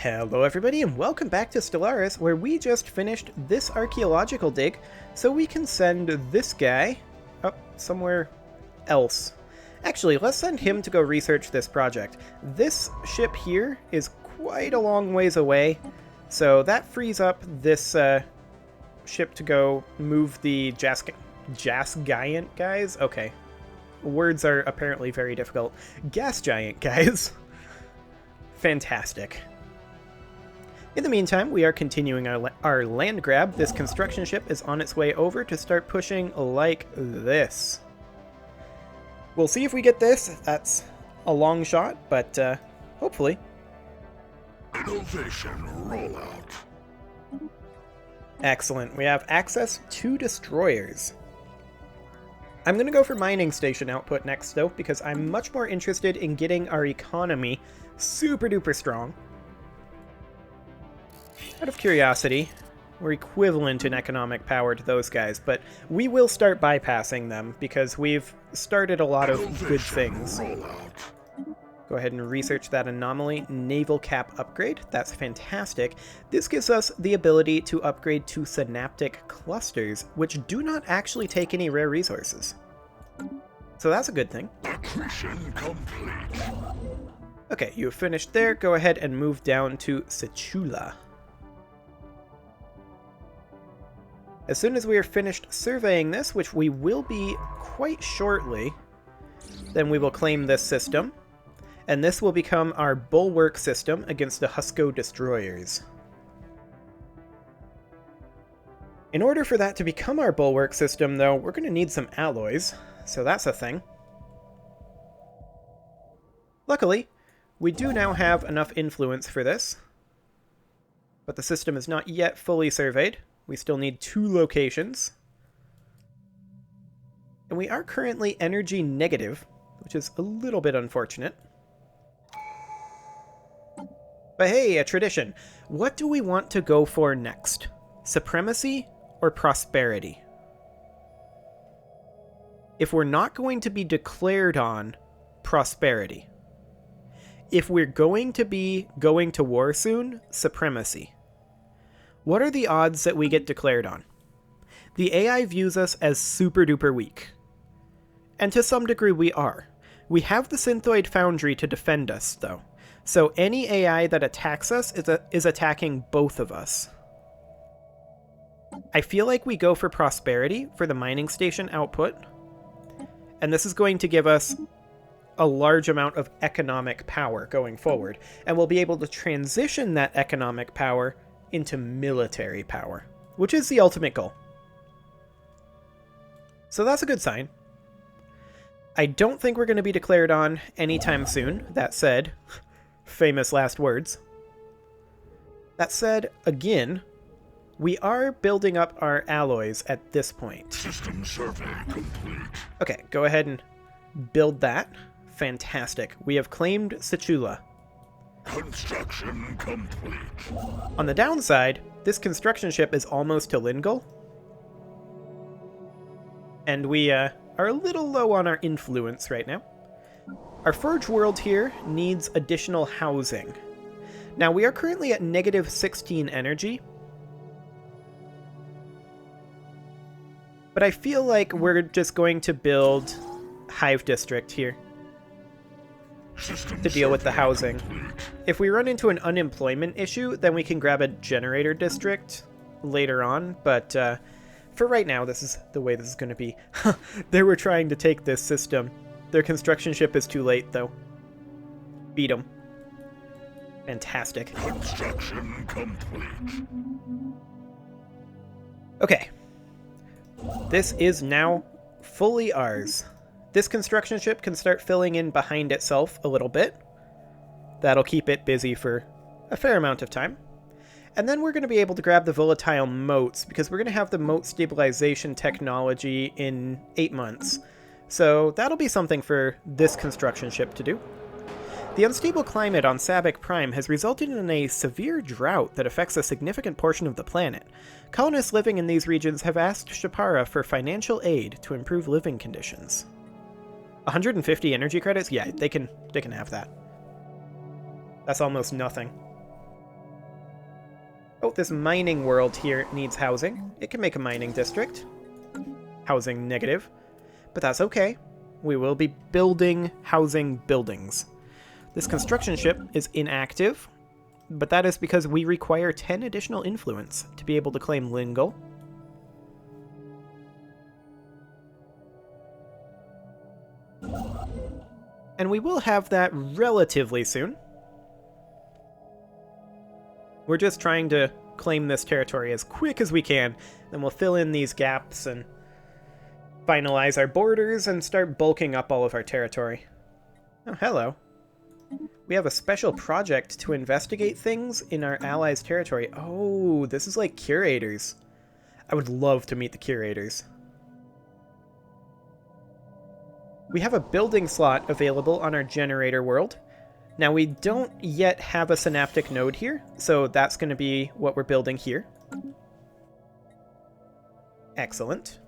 Hello everybody and welcome back to Stellaris, where we just finished this archaeological dig, so we can send this guy up somewhere else. Actually, let's send him to go research this project. This ship here is quite a long ways away, so that frees up this ship to go move the gas giant guys? Okay. Words are apparently very difficult. Gas giant guys. Fantastic. In the meantime, we are continuing our land grab. This construction ship is on its way over to start pushing like this. We'll see if we get this. That's a long shot, but hopefully. Innovation rollout. Excellent. We have access to destroyers. I'm going to go for mining station output next, though, because I'm much more interested in getting our economy super duper strong. Out of curiosity, we're equivalent in economic power to those guys, but we will start bypassing them because we've started a lot of good things. Go ahead and research that anomaly. Naval cap upgrade. That's fantastic. This gives us the ability to upgrade to synaptic clusters, which do not actually take any rare resources. So that's a good thing. Accretion complete. Okay, you have finished there. Go ahead and move down to Sichula. As soon as we are finished surveying this, which we will be quite shortly, then we will claim this system. And this will become our bulwark system against the Husko destroyers. In order for that to become our bulwark system, though, we're going to need some alloys, so that's a thing. Luckily, we do now have enough influence for this, but the system is not yet fully surveyed. We still need 2 locations. And we are currently energy negative, which is a little bit unfortunate. But hey, a tradition. What do we want to go for next? Supremacy or prosperity? If we're not going to be declared on, prosperity. If we're going to be going to war soon, supremacy. What are the odds that we get declared on? The AI views us as super duper weak. And to some degree we are. We have the Lithoid foundry to defend us, though. So any AI that attacks us is attacking both of us. I feel like we go for prosperity for the mining station output. And this is going to give us a large amount of economic power going forward. And we'll be able to transition that economic power into military power, which is the ultimate goal. So that's a good sign. I don't think we're going to be declared on anytime soon. That said, famous last words. That said, again, we are building up our alloys at this point. System survey complete. Okay, go ahead and build that. Fantastic. We have claimed Sichula. Construction complete. On the downside, this construction ship is almost to Lingol. And we are a little low on our influence right now. Our Forge world here needs additional housing. Now, we are currently at negative 16 energy. But I feel like we're just going to build Hive District here to deal with the housing. If we run into an unemployment issue, then we can grab a generator district later on, but for right now, this is the way this is going to be. They were trying to take this system. Their construction ship is too late, though. Beat them. Fantastic. Construction complete. Okay. This is now fully ours. This construction ship can start filling in behind itself a little bit. That'll keep it busy for a fair amount of time. And then we're going to be able to grab the volatile moats, because we're going to have the moat stabilization technology in 8 months. So that'll be something for this construction ship to do. The unstable climate on Sabak Prime has resulted in a severe drought that affects a significant portion of the planet. Colonists living in these regions have asked Shapara for financial aid to improve living conditions. 150 energy credits? Yeah, they can have that. That's almost nothing. Oh, this mining world here needs housing. It can make a mining district. Housing negative. But that's okay. We will be building housing buildings. This construction ship is inactive, but that is because we require 10 additional influence to be able to claim Lingle. And we will have that relatively soon. We're just trying to claim this territory as quick as we can, then we'll fill in these gaps and finalize our borders and start bulking up all of our territory. Oh, hello. We have a special project to investigate things in our allies' territory. Oh, this is like curators. I would love to meet the curators. We have a building slot available on our generator world. Now, we don't yet have a synaptic node here, so that's going to be what we're building here. Excellent.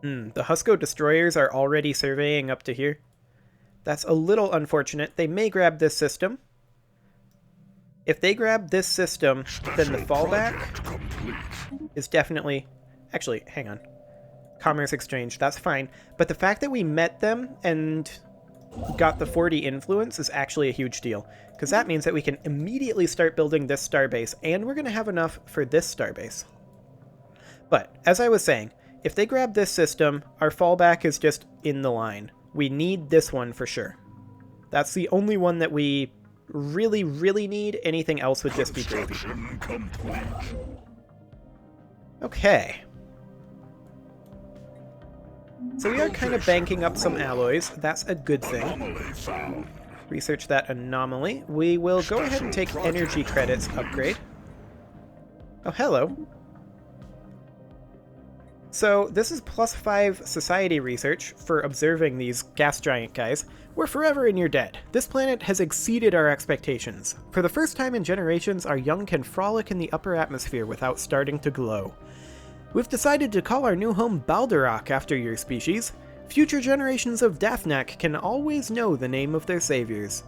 The Husko destroyers are already surveying up to here. That's a little unfortunate. They may grab this system. If they grab this system, then the fallback is definitely... Actually, hang on. Commerce exchange, that's fine. But the fact that we met them and got the 40 influence is actually a huge deal. Because that means that we can immediately start building this starbase, and we're going to have enough for this starbase. But, as I was saying, if they grab this system, our fallback is just in the line. We need this one for sure. That's the only one that we really, really need. Anything else would just be gravy. Okay. So we are kind of banking up some alloys. That's a good thing. Research that anomaly. We will go ahead and take energy credits upgrade. Oh, hello. So this is +5 society research for observing these gas giant guys. We're forever in your debt. This planet has exceeded our expectations. For the first time in generations, our young can frolic in the upper atmosphere without starting to glow. We've decided to call our new home Balderok after your species. Future generations of Dathnak can always know the name of their saviors.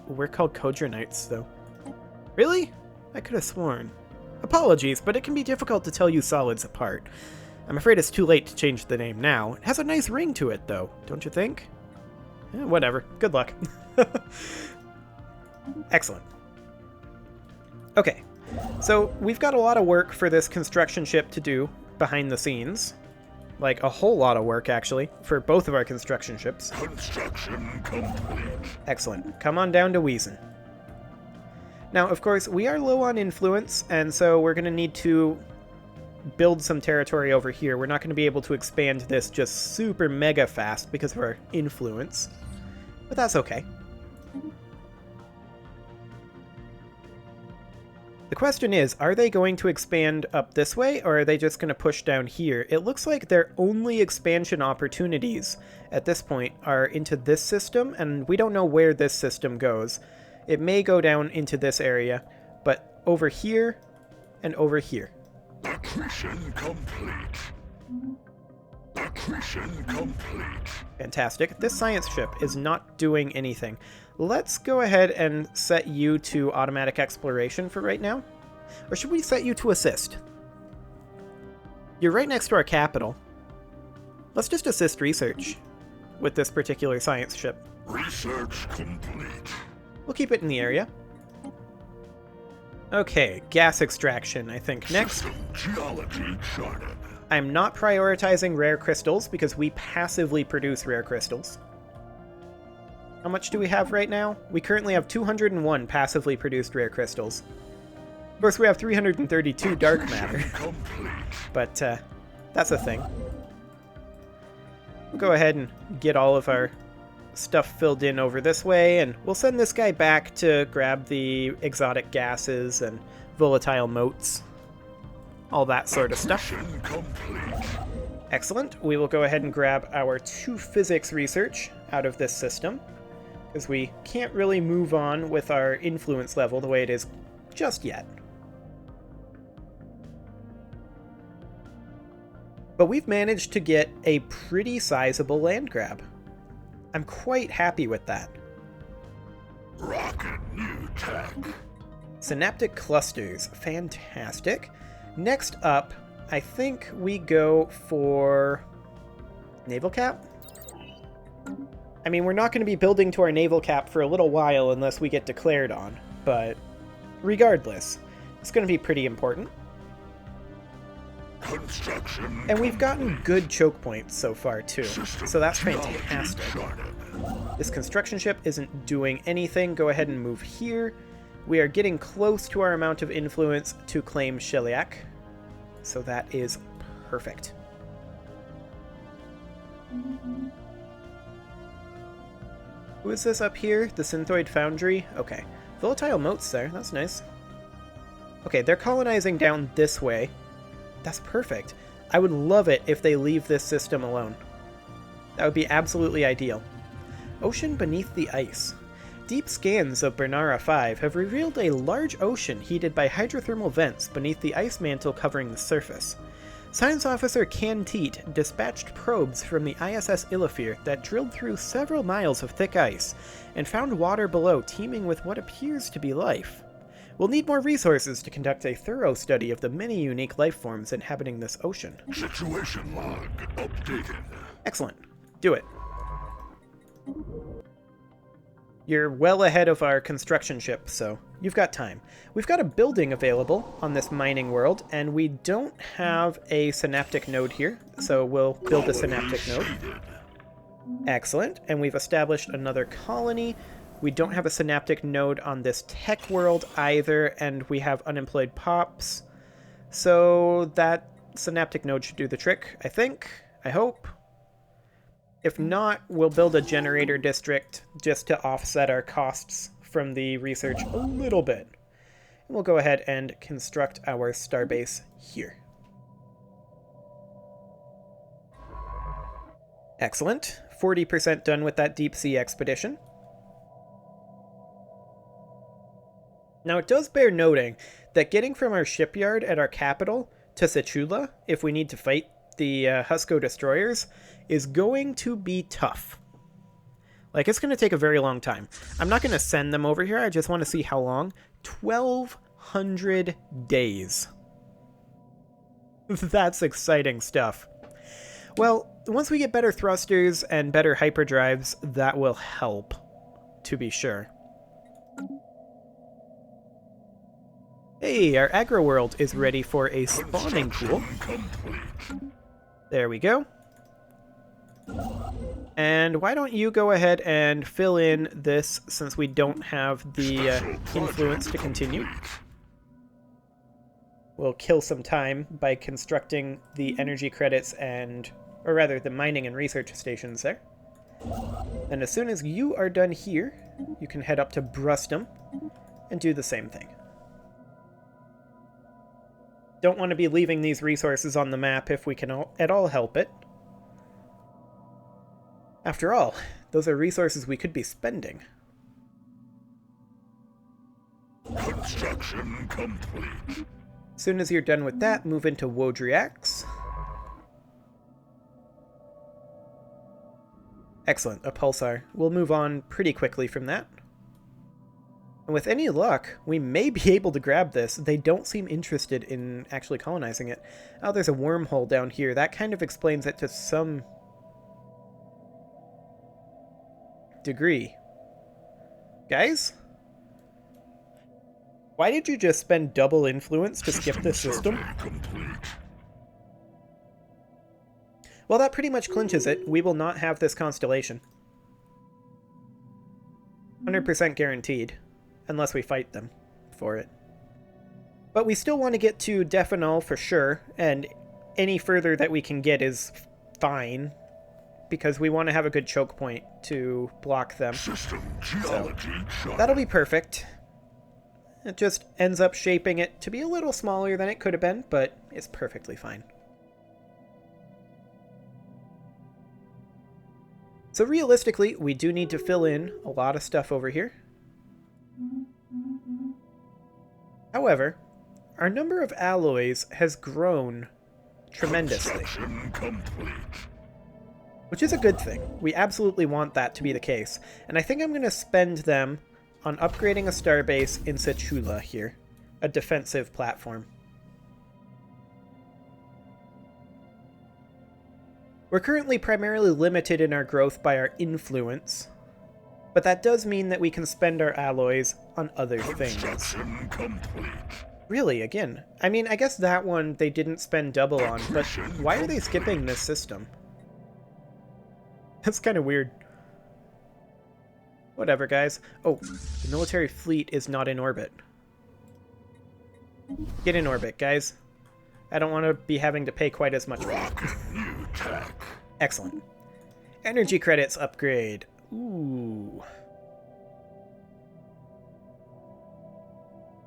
We're called Kodronites, though. Really? I could have sworn. Apologies, but it can be difficult to tell you solids apart. I'm afraid it's too late to change the name now. It has a nice ring to it, though, don't you think? Whatever. Good luck. Excellent. Okay. So, we've got a lot of work for this construction ship to do behind the scenes. Like, a whole lot of work, actually, for both of our construction ships. Construction complete. Excellent. Come on down to Wiesen. Now, of course, we are low on influence, and so we're going to need to build some territory over here. We're not going to be able to expand this just super mega fast because of our influence. But that's okay. The question is, are they going to expand up this way, or are they just going to push down here? It looks like their only expansion opportunities at this point are into this system, and we don't know where this system goes. It may go down into this area, but over here and over here. Accretion complete. Accretion complete. Fantastic. This science ship is not doing anything. Let's go ahead and set you to automatic exploration for right now. Or should we set you to assist? You're right next to our capital. Let's just assist research with this particular science ship. Research complete. We'll keep it in the area. Okay, gas extraction, I think next. System geology charted. I'm not prioritizing rare crystals because we passively produce rare crystals. How much do we have right now? We currently have 201 passively produced rare crystals. Of course, we have 332 dark matter, but that's a thing. We'll go ahead and get all of our stuff filled in over this way, and we'll send this guy back to grab the exotic gases and volatile motes. All that sort of stuff. Excellent. We will go ahead and grab our 2 physics research out of this system, because we can't really move on with our influence level the way it is just yet. But we've managed to get a pretty sizable land grab. I'm quite happy with that. Rocket new tech. Synaptic clusters. Fantastic. Next up, I think we go for naval cap. I mean, we're not going to be building to our naval cap for a little while unless we get declared on, but regardless, it's going to be pretty important. Construction. And we've gotten good choke points so far, too, so that's fantastic. This construction ship isn't doing anything. Go ahead and move here. We are getting close to our amount of influence to claim Sheliak, so that is perfect. Who is this up here? The Synthoid Foundry? Okay. Volatile moats there. That's nice. Okay, they're colonizing down this way. That's perfect. I would love it if they leave this system alone. That would be absolutely ideal. Ocean beneath the ice. Deep scans of Bernara 5 have revealed a large ocean heated by hydrothermal vents beneath the ice mantle covering the surface. Science Officer Canteet dispatched probes from the ISS Illafir that drilled through several miles of thick ice and found water below teeming with what appears to be life. We'll need more resources to conduct a thorough study of the many unique life forms inhabiting this ocean. Situation log updated. Excellent. Do it. You're well ahead of our construction ship, so you've got time. We've got a building available on this mining world, and we don't have a synaptic node here, so we'll build a synaptic node. Excellent, and we've established another colony. We don't have a synaptic node on this tech world either, and we have unemployed pops. So that synaptic node should do the trick, I think. I hope. If not, we'll build a generator district just to offset our costs from the research a little bit. And we'll go ahead and construct our starbase here. Excellent. 40% done with that deep sea expedition. Now, it does bear noting that getting from our shipyard at our capital to Sechula, if we need to fight the Husko destroyers, is going to be tough. Like, it's going to take a very long time. I'm not going to send them over here. I just want to see how long. 1,200 days. That's exciting stuff. Well, once we get better thrusters and better hyperdrives, that will help, to be sure. Hey, our agro world is ready for a spawning pool. There we go. And why don't you go ahead and fill in this, since we don't have the influence to continue. We'll kill some time by constructing the energy credits and, or rather, the mining and research stations there. And as soon as you are done here, you can head up to Brustum and do the same thing. Don't want to be leaving these resources on the map if we can at all help it. After all, those are resources we could be spending. Construction complete. As soon as you're done with that, move into Wodriax. Excellent, a pulsar. We'll move on pretty quickly from that. And with any luck, we may be able to grab this. They don't seem interested in actually colonizing it. Oh, there's a wormhole down here. That kind of explains it to some degree. Guys? Why did you just spend double influence to skip this system? Well, that pretty much clinches it. We will not have this constellation. 100% guaranteed. Unless we fight them for it. But we still want to get to Definol for sure, and any further that we can get is fine, because we want to have a good choke point to block them. So, that'll be perfect. It just ends up shaping it to be a little smaller than it could have been, but it's perfectly fine. So realistically, we do need to fill in a lot of stuff over here. However, our number of alloys has grown tremendously, which is a good thing. We absolutely want that to be the case, and I think I'm going to spend them on upgrading a starbase in Sechula here, a defensive platform. We're currently primarily limited in our growth by our influence, but that does mean that we can spend our alloys on other things. Construction complete. Really, again, I mean, I guess that one they didn't spend double on, but why are they skipping this system? That's kind of weird. Whatever, guys. Oh, the military fleet is not in orbit. Get in orbit, guys. I don't want to be having to pay quite as much for it. New tech. Excellent. Energy credits upgrade. Ooh.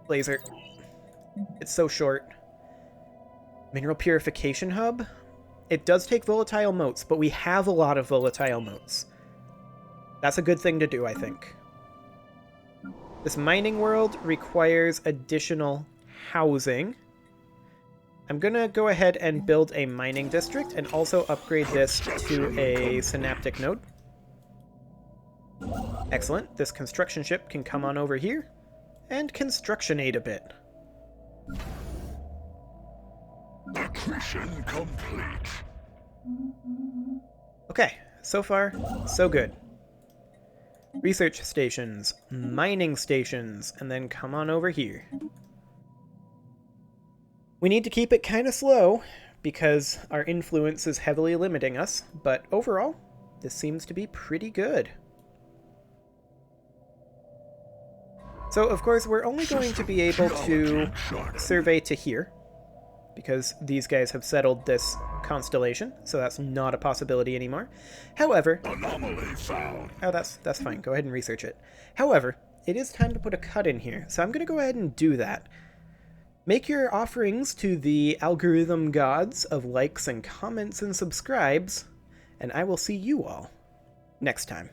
Laser. It's so short. Mineral purification hub? It does take volatile motes, but we have a lot of volatile motes. That's a good thing to do, I think. This mining world requires additional housing. I'm gonna go ahead and build a mining district and also upgrade this to a synaptic node. Excellent. This construction ship can come on over here and constructionate a bit. Accretion complete. Okay, so far, so good. Research stations, mining stations, and then come on over here. We need to keep it kind of slow, because our influence is heavily limiting us, but overall, this seems to be pretty good. So, of course, we're only going to be able to survey to here, because these guys have settled this constellation, so that's not a possibility anymore. However... Anomaly found. Oh, that's fine. Go ahead and research it. However, it is time to put a cut in here, so I'm going to go ahead and do that. Make your offerings to the algorithm gods of likes and comments and subscribes, and I will see you all next time.